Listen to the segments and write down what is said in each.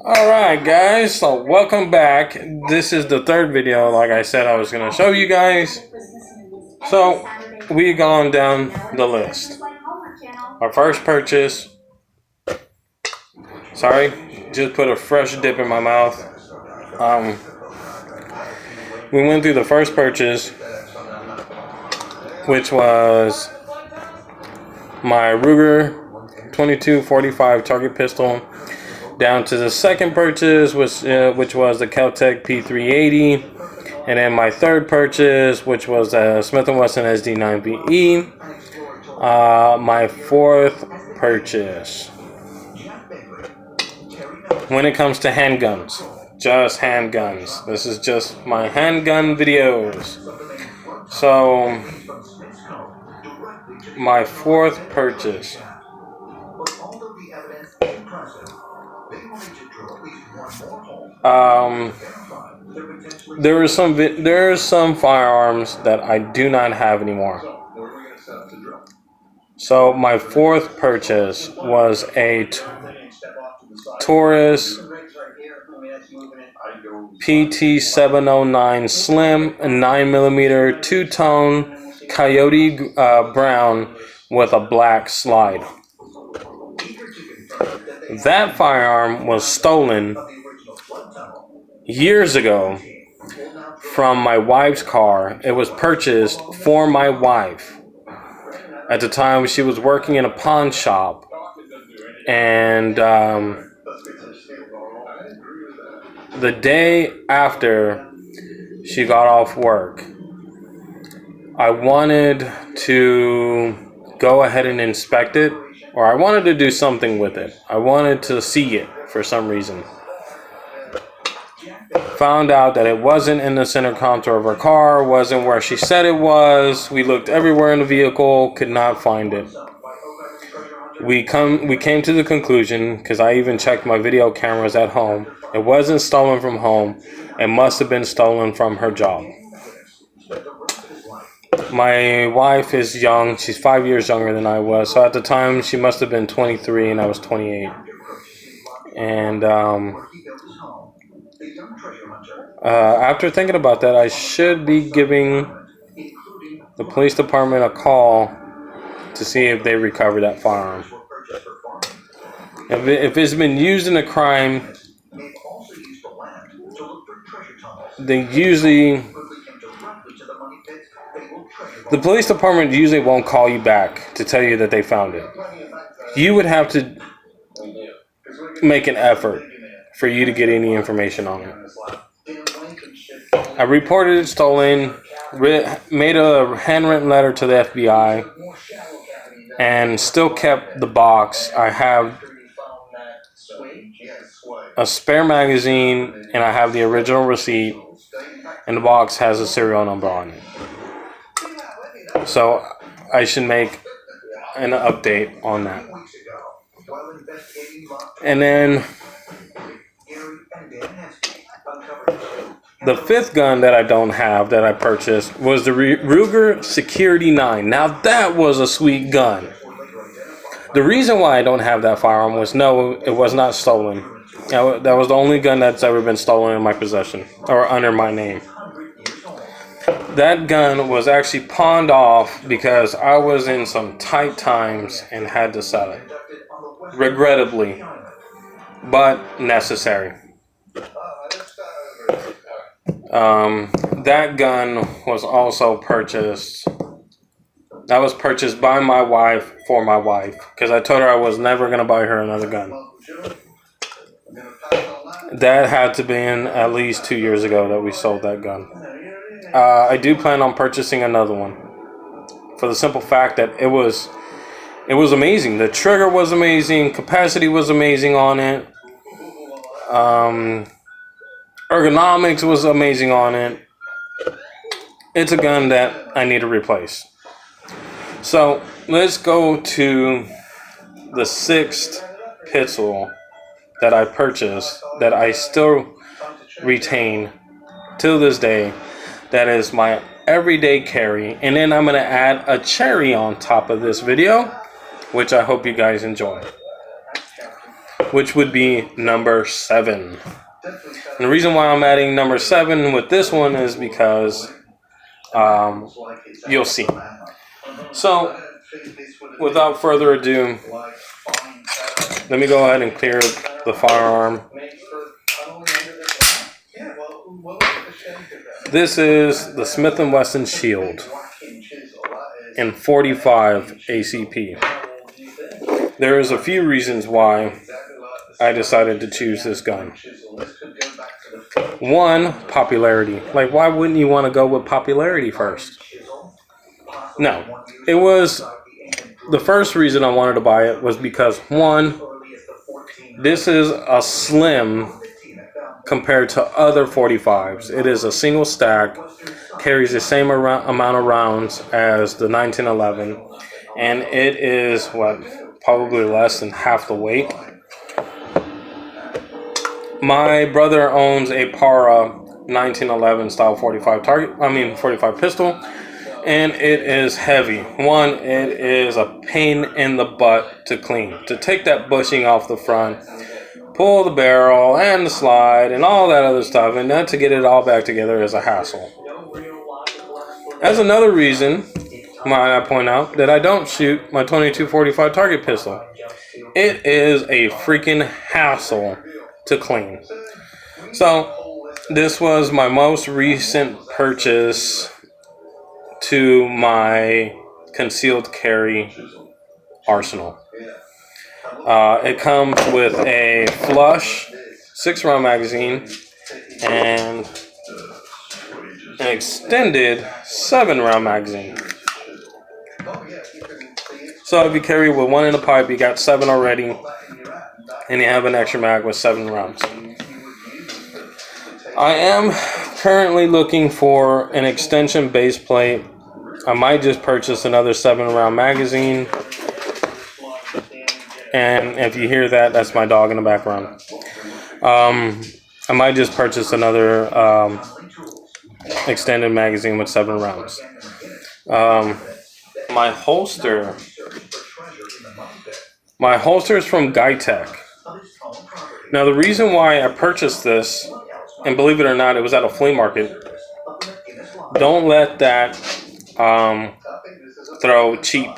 Alright guys, so welcome back. This is the third video, like I said I was going to show you guys. So, we've gone down the list. Our first purchase, sorry, just put a fresh dip in my mouth. We went through the first purchase, which was my Ruger 22-45 target pistol, down to the second purchase, which was the Kel-Tec P380, and then my third purchase, which was a Smith & Wesson SD9VE. My fourth purchase, when it comes to handguns, just handguns. This is just my handgun videos. So, my fourth purchase. There are some firearms that I do not have anymore. So my fourth purchase was a Taurus PT709 Slim 9mm two-tone coyote brown with a black slide. That firearm was stolen years ago from my wife's car. It was purchased for my wife. At the time, she was working in a pawn shop, and the day after she got off work, I wanted to go ahead and inspect it, or I wanted to do something with it. I wanted to see it for some reason. Found out that it wasn't in the center console of her car, wasn't where she said it was. We looked everywhere in the vehicle, could not find it. We came to the conclusion, because I even checked my video cameras at home, it wasn't stolen from home. It must have been stolen from her job. My wife is young. She's 5 years younger than I was. So at the time, she must have been 23 and I was 28. And after thinking about that, I should be giving the police department a call to see if they recover that firearm. If it's been used in a crime, they usually... The police department usually won't call you back to tell you that they found it. You would have to make an effort for you to get any information on it. I reported it stolen, made a handwritten letter to the FBI, and still kept the box. I have a spare magazine, and I have the original receipt, and the box has a serial number on it. So I should make an update on that. And then the fifth gun that I don't have, that I purchased, was the Ruger Security 9. Now that was a sweet gun. The reason why I don't have that firearm was, no, it was not stolen. That was the only gun that's ever been stolen in my possession, or under my name. That gun was actually pawned off because I was in some tight times and had to sell it. Regrettably, but necessary. That gun was also purchased. That was purchased by my wife for my wife, because I told her I was never going to buy her another gun. That had to be in at least 2 years ago that we sold that gun. I do plan on purchasing another one, for the simple fact that it was amazing. The trigger was amazing, capacity was amazing on it, ergonomics was amazing on it. It's a gun that I need to replace. So let's go to the sixth pistol that I purchased, that I still retain till this day. That is my everyday carry. And then I'm going to add a cherry on top of this video, which I hope you guys enjoy. which would be number 7. And the reason why I'm adding number 7 with this one is because you'll see. So, without further ado, let me go ahead and clear the firearm. This is the Smith & Wesson Shield in 45 ACP. There is a few reasons why I decided to choose this gun. One, popularity. Like, why wouldn't you want to go with popularity first? No, it was the first reason I wanted to buy it was because, one, this is a slim compared to other 45s. It is a single stack, carries the same amount of rounds as the 1911, and it is probably less than half the weight. My brother owns a Para 1911 style 45 pistol, and it is heavy. One, it is a pain in the butt to clean. To take that bushing off the front, pull the barrel and the slide and all that other stuff, and then to get it all back together is a hassle. As another reason, might I point out, that I don't shoot my 22-45 target pistol. It is a freaking hassle to clean. So this was my most recent purchase to my concealed carry arsenal. It comes with a flush 6-round magazine and an extended 7-round magazine. So if you carry with 1 in the pipe, you got 7 already, and you have an extra mag with 7 rounds. I am currently looking for an extension base plate. I might just purchase another 7-round magazine. And if you hear that, that's my dog in the background. I might just purchase another extended magazine with 7 rounds. My holster is from Gytech. Now, the reason why I purchased this, and believe it or not, it was at a flea market. Don't let that throw cheap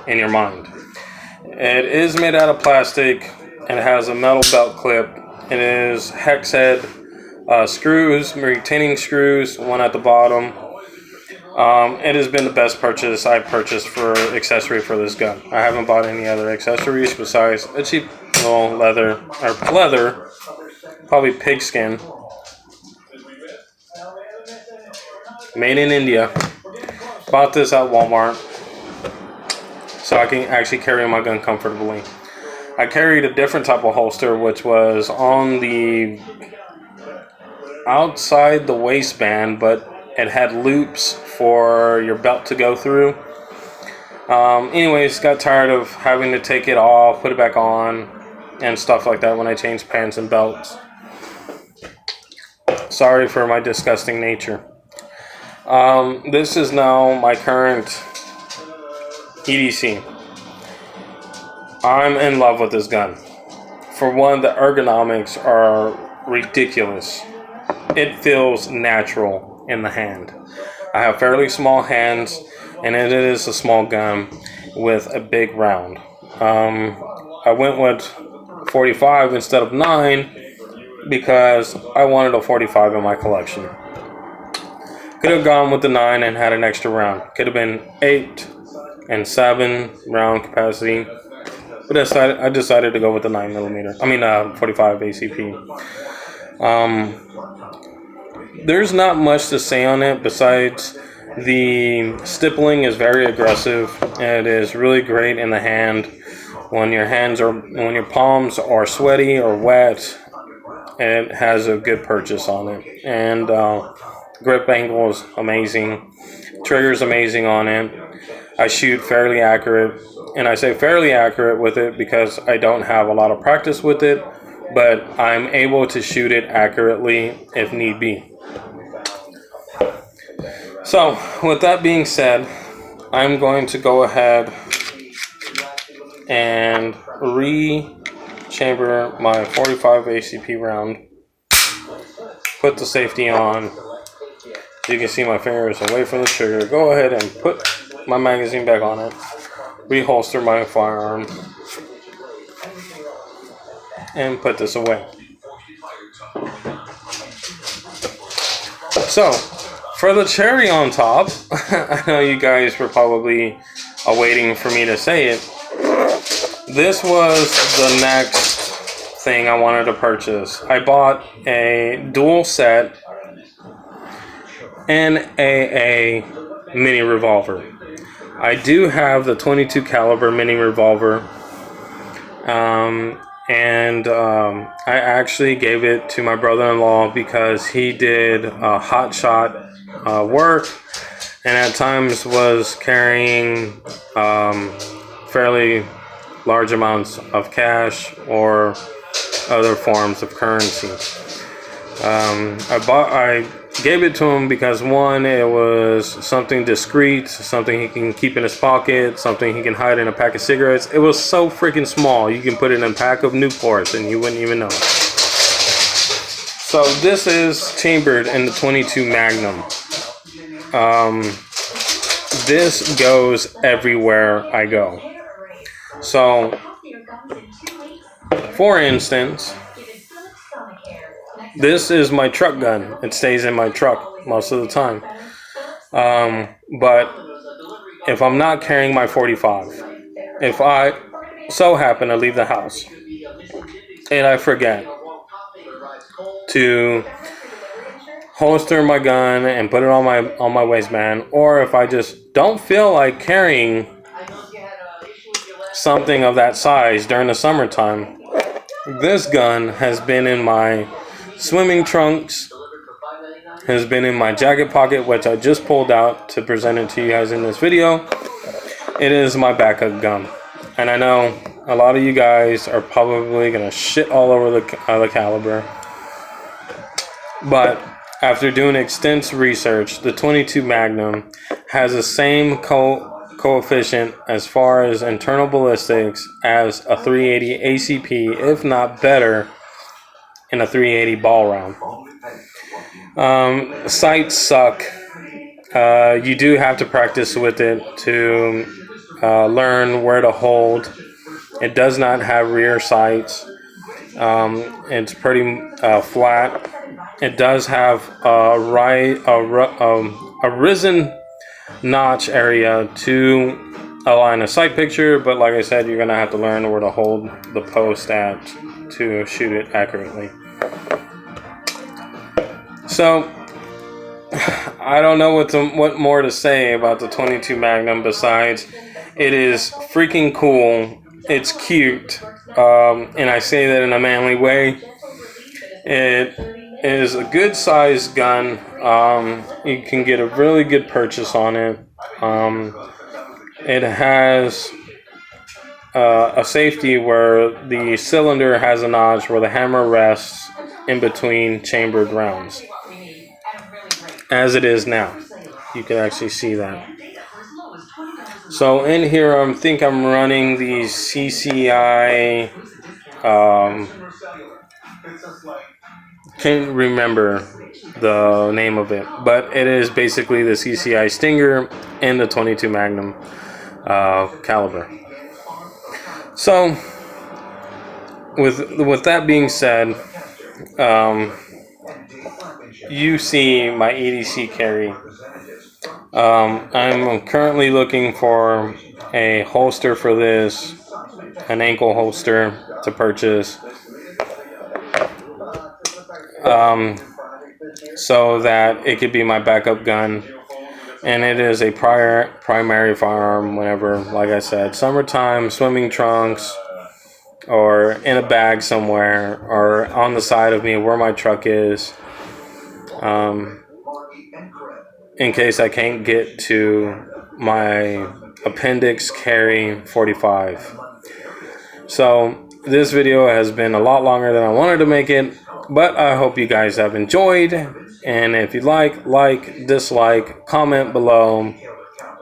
in your mind. It is made out of plastic and it has a metal belt clip. It is hex head screws, retaining screws, one at the bottom. It has been the best purchase I purchased for accessory for this gun. I haven't bought any other accessories besides a cheap little leather, probably pigskin, made in India. Bought this at Walmart so I can actually carry my gun comfortably. I carried a different type of holster, which was on the outside the waistband, but it had loops for your belt to go through. Anyways, got tired of having to take it off, put it back on, and stuff like that when I changed pants and belts. Sorry for my disgusting nature. This is now my current EDC. I'm in love with this gun. For one, the ergonomics are ridiculous. It feels natural in the hand. I have fairly small hands, and it is a small gun with a big round. I went with 45 instead of 9 because I wanted a 45 in my collection. Could have gone with the 9 and had an extra round. Could have been 8 and 7 round capacity. But I decided to go with the 45 ACP. There's not much to say on it besides the stippling is very aggressive. It is really great in the hand. When your palms are sweaty or wet, it has a good purchase on it. And grip angle is amazing. Trigger's amazing on it. I shoot fairly accurate. And I say fairly accurate with it because I don't have a lot of practice with it, but I'm able to shoot it accurately if need be. So, with that being said, I'm going to go ahead and chamber my 45 ACP round. Put the safety on. You can see my fingers away from the trigger. Go ahead and put my magazine back on it. Reholster my firearm. And put this away. So, for the cherry on top, I know you guys were probably waiting for me to say it. This was the next thing I wanted to purchase. I bought a dual set NAA mini revolver. I do have the .22 caliber mini revolver, and I actually gave it to my brother-in-law because he did hot shot work, and at times was carrying fairly large amounts of cash or other forms of currency. I gave it to him because, one, it was something discreet, something he can keep in his pocket, something he can hide in a pack of cigarettes. It was so freaking small, you can put it in a pack of Newports and you wouldn't even know it. So this is chambered in the .22 Magnum. This goes everywhere I go. So, for instance, this is my truck gun. It stays in my truck most of the time. But if I'm not carrying my 45, if I so happen to leave the house and I forget to holster my gun and put it on my waistband, or if I just don't feel like carrying something of that size during the summertime, this gun has been in my swimming trunks, has been in my jacket pocket, which I just pulled out to present it to you guys in this video. It is my backup gun, and I know a lot of you guys are probably gonna shit all over the caliber, but after doing extensive research, the .22 Magnum has the same coefficient as far as internal ballistics as a .380 ACP, if not better, in a .380 ball round. Sights suck. You do have to practice with it to learn where to hold. It does not have rear sights. It's pretty flat. It does have a risen notch area to align a sight picture, but like I said, you're gonna have to learn where to hold the post at to shoot it accurately. So I don't know what more to say about the .22 Magnum besides it is freaking cool. It's cute, and I say that in a manly way. It is a good sized gun. You can get a really good purchase on it. It has a safety where the cylinder has a notch where the hammer rests in between chambered rounds, as it is now. You can actually see that. So in here, I think I'm running the CCI. Can't remember the name of it, but it is basically the CCI Stinger and the .22 Magnum caliber. So with that being said, you see my EDC carry. I'm currently looking for a holster for this, an ankle holster to purchase, so that it could be my backup gun. And it is a primary firearm whenever, like I said, summertime, swimming trunks, or in a bag somewhere, or on the side of me where my truck is, in case I can't get to my appendix carry 45. So this video has been a lot longer than I wanted to make it, but I hope you guys have enjoyed. And if you like, dislike, comment below,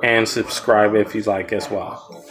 and subscribe if you like as well.